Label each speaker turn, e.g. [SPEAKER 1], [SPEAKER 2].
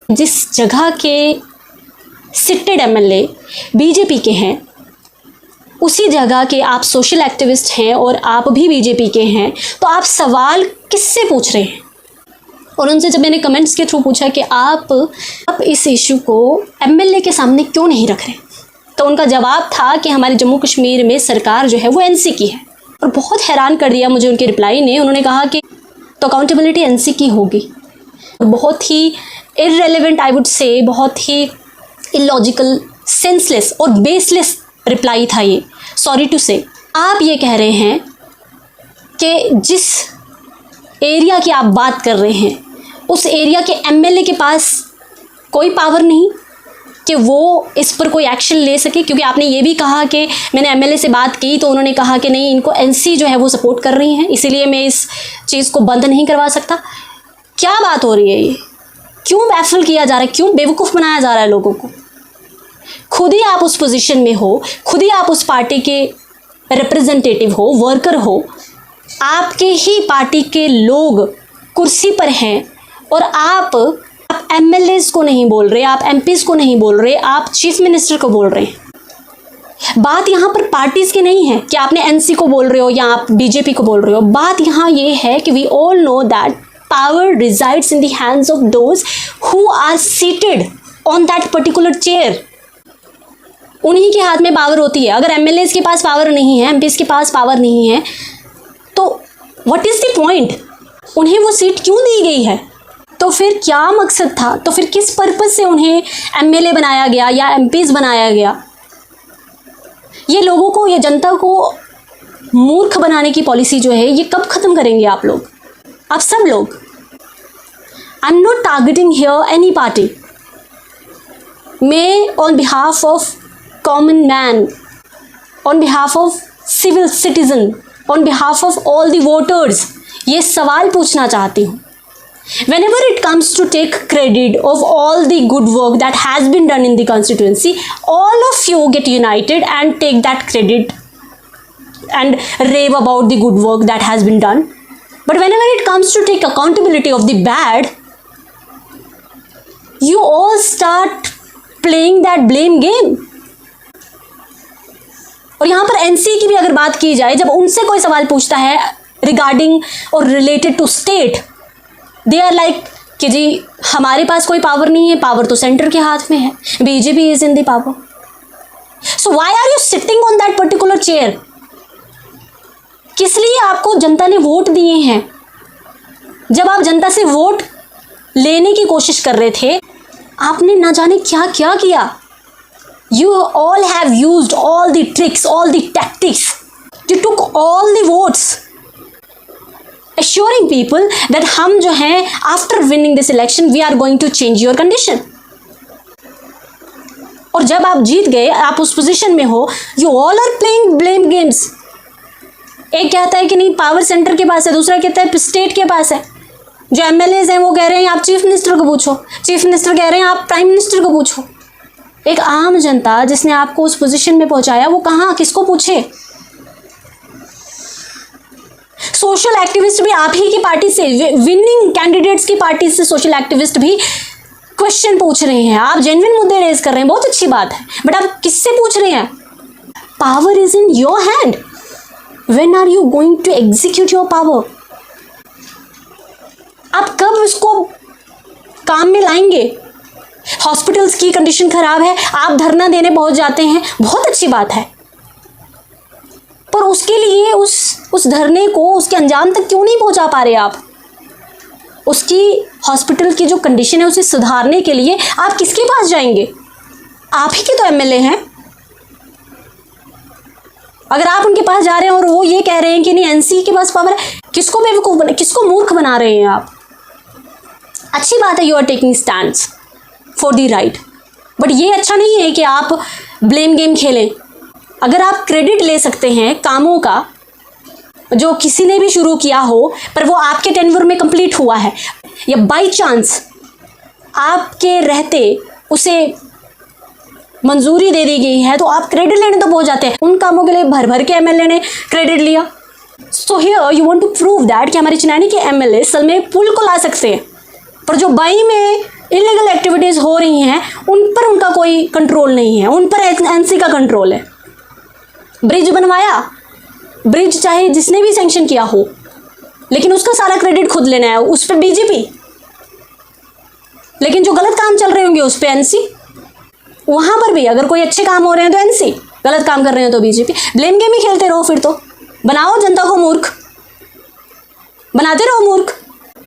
[SPEAKER 1] जिस जगह के सिटेड एमएलए बीजेपी के हैं, उसी जगह के आप सोशल एक्टिविस्ट हैं और आप भी बीजेपी के हैं, तो आप सवाल किससे पूछ रहे हैं? और उनसे जब मैंने कमेंट्स के थ्रू पूछा कि आप इस इशू को एमएलए के सामने क्यों नहीं रख रहे, तो उनका जवाब था कि हमारे जम्मू कश्मीर में सरकार जो है वो एनसी की है। और बहुत हैरान कर दिया मुझे उनके रिप्लाई ने। उन्होंने कहा कि तो अकाउंटेबिलिटी एनसी की होगी। बहुत ही इररेलेवेंट, आई वुड से, बहुत ही इलॉजिकल, सेंसलेस और बेसलेस रिप्लाई था ये। सॉरी टू से, आप ये कह रहे हैं कि जिस एरिया की आप बात कर रहे हैं उस एरिया के एमएलए के पास कोई पावर नहीं कि वो इस पर कोई एक्शन ले सके, क्योंकि आपने ये भी कहा कि मैंने एमएलए से बात की तो उन्होंने कहा कि नहीं, इनको एनसी जो है वो सपोर्ट कर रही हैं, इसीलिए मैं इस चीज़ को बंद नहीं करवा सकता। क्या बात हो रही है ये? क्यों बैफल किया जा रहा है? क्यों बेवकूफ़ बनाया जा रहा है लोगों को? खुद ही आप उस पोजीशन में हो, खुद ही आप उस पार्टी के रिप्रेजेंटेटिव हो, वर्कर हो, आपके ही पार्टी के लोग कुर्सी पर हैं और आप एमएलएज को नहीं बोल रहे, आप एमपीज को नहीं बोल रहे, आप चीफ मिनिस्टर को बोल रहे हैं। बात यहाँ पर पार्टीज की नहीं है कि आपने एनसी को बोल रहे हो या आप बीजेपी को बोल रहे हो। बात यहाँ ये है कि we all know that power resides in the hands of those who are seated on that particular chair. उन्हीं के हाथ में पावर होती है। अगर एमएलएज के पास पावर नहीं है, एमपीज के पास पावर नहीं है, तो व्हाट इज़ द पॉइंट? उन्हें वो सीट क्यों दी गई है? तो फिर क्या मकसद था? तो फिर किस पर्पज़ से उन्हें एमएलए बनाया गया या एमपीज बनाया गया? ये लोगों को, ये जनता को मूर्ख बनाने की पॉलिसी जो है, ये कब ख़त्म करेंगे आप लोग, आप सब लोग? I am not targeting here any party. मैं on behalf of common man, on behalf of civil citizen, on behalf of all the voters ये सवाल पूछना चाहती हूँ। Whenever it comes to take credit of all the good work that has been done in the constituency, all of you get united and take that credit and rave about the good work that has been done. But whenever it comes to take accountability of the bad, you all start playing that blame game. और यहाँ पर NC की भी अगर बात की जाए, जब उनसे कोई सवाल पूछता है रिगार्डिंग और related to state, they are like कि जी हमारे पास कोई पावर नहीं है, पावर तो सेंटर के हाथ में है, BJP is in the power. So why are you sitting on that particular chair? किस लिए आपको जनता ने वोट दिए हैं? जब आप जनता से वोट लेने की कोशिश कर रहे थे, आपने ना जाने क्या क्या किया। You all have used all the tricks, all the tactics. You took all the votes, assuring people that हम जो हैं after winning this election we are going to change your condition. और जब आप जीत गए, आप उस पोजीशन में हो, you all are playing blame games. एक कहता है कि नहीं पावर सेंटर के पास है, दूसरा कहता है स्टेट के पास है। जो एमएलएज हैं वो कह रहे हैं आप चीफ मिनिस्टर को पूछो, चीफ मिनिस्टर कह रहे हैं आप प्राइम मिनिस्टर को पूछो। एक आम जनता जिसने आपको उस पोजीशन में पहुंचाया, वो कहाँ, किसको पूछे? सोशल एक्टिविस्ट भी आप ही की पार्टी से, विनिंग कैंडिडेट्स की पार्टी से सोशल एक्टिविस्ट भी क्वेश्चन पूछ रहे हैं। आप जेन्युइन मुद्दे रेज कर रहे हैं, बहुत अच्छी बात है, बट आप किससे पूछ रहे हैं? Power is in your hand. When are you going to execute your power? आप कब उसको काम में लाएंगे? हॉस्पिटल्स की कंडीशन खराब है, आप धरना देने पहुंच जाते हैं, बहुत अच्छी बात है, पर उसके लिए उस धरने को उसके अंजाम तक क्यों नहीं पहुंचा पा रहे आप? उसकी हॉस्पिटल की जो कंडीशन है उसे सुधारने के लिए आप किसके पास जाएंगे? आप ही के तो एमएलए हैं। अगर आप उनके पास जा रहे हैं और वो ये कह रहे हैं कि नहीं एनसी के पास पावर है, किसको बेवकूफ़ किसको मूर्ख बना रहे हैं आप? अच्छी बात है, you are taking stands for the right, but ये अच्छा नहीं है कि आप ब्लेम गेम खेलें। अगर आप क्रेडिट ले सकते हैं कामों का जो किसी ने भी शुरू किया हो, पर वो आपके टेन्योर में कंप्लीट हुआ है, या बाई चांस आपके रहते उसे मंजूरी दे दी गई है, तो आप क्रेडिट लेने तो पहुंच जाते हैं। उन कामों के लिए भर भर के एमएलए ने क्रेडिट लिया। So here you want to prove that कि हमारे चिनानी के एमएलए सल में पुल को ला सकते हैं, पर जो बाई में इलीगल एक्टिविटीज़ हो रही हैं उन पर उनका कोई कंट्रोल नहीं है, उन पर एनसी का कंट्रोल है। ब्रिज बनवाया, ब्रिज चाहे जिसने भी सैंक्शन किया हो, लेकिन उसका सारा क्रेडिट खुद लेना है, उस पर बीजेपी। लेकिन जो गलत काम चल रहे होंगे उस पर एनसी। वहां पर भी अगर कोई अच्छे काम हो रहे हैं तो एनसी, गलत काम कर रहे हैं तो बीजेपी। ब्लेम गेम ही खेलते रहो, फिर तो बनाओ जनता को मूर्ख, बनाते रहो मूर्ख।